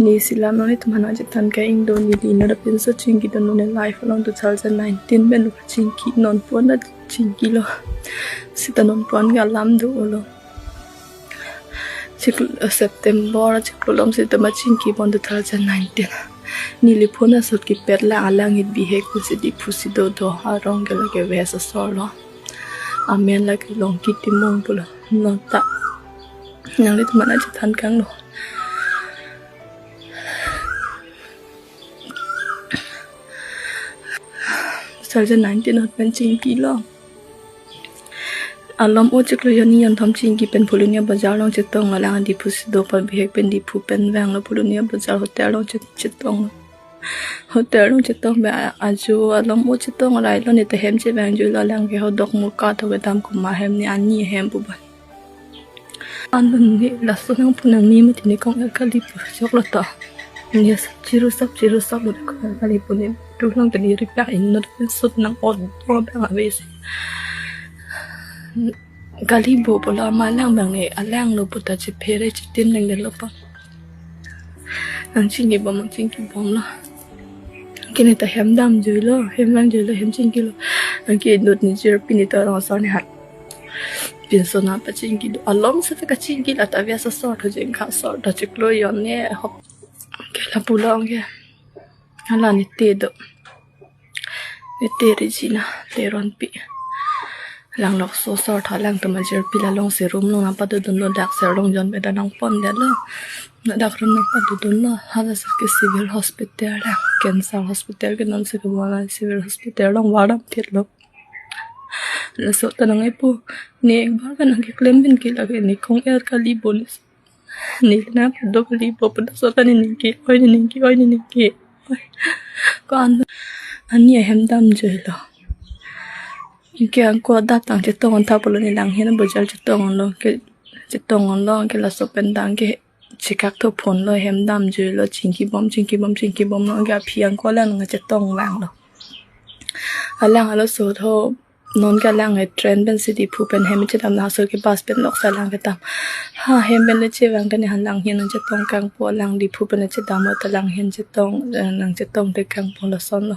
Ni sila no ni tumana jetan ka indo ni di na pinso chingi don no life along 2019 ben chingi non pon na chingi lo sita non pon ga lam do lo chik September chik lom sita ma chingi bon 2019 ni li phona sot ki pet la alang it bi hek ku si di phusi do do harong ga la ke wesa solo amen la ke long ki ti mong pula no ta nang li tumana jetan kang no 2019 not ben chingi lo alam o chiklo yani yan tham chingi pen pulunia bazar long chetong ala diphu sido pa bhek pen diphu pen wang lo pulunia bazar hotel long chetong hotel long chetong ba aju alam o chetong lai lo ni te hem che wang ju la lang ke ho dok mu ka tho ga dam ko ma hem ni ani hem bu ban an ni la so nang punang ni ma ti ni kong ka li pu chok lo ta ni chiru sap lo ko ka li pu ni tu lang te ni ri pa in no sut nang od ro ba nga wes galibo bola malang bang ne alang lo puta che phere che tin nang de lo pa ang chingi bom lo kini ta hem dam ju lo hem lang ju lo hem chingi lo ang ki nut ni jer pini ta ro sa ni hat pin so na pa chingi do alom sa ka chingi la ta via sa so tho jeng kha so da chik lo yon ne hop ke la pulong ke ala ni te do ni te regina TRONPI lang lok so tha lang to ma jer pila long se room long pa do don dak ser long jon be da nang pon de lo na dak rum nang pa do don lo hala sa ke civil hospital la cancer hospital ke nam se ke wala civil hospital long wadam phet lo la so ta nang epo ne ek bar ka nang ke claim bin ki la ke ni kong er ka li bonus ni na do li bo pa so ta ni ki oi ni ki ko ani hem dam je lo ke ang ko datang che tong tha polo ni lang hen bojal che tong lo ke la so pen dang ke chikak tho phon lo hem dam je lo chinki bom no ga phiang ko lang nga che tong lang lo alang alo so tho non ka lang e trend ben city phu pen hem che dam na so ke bus pen nok sa lang ka tam ha hem ben le che wang ka ni han lang hen che tong kang po lang di phu pen che dam ta lang hen che tong nang che tong de kang po la son lo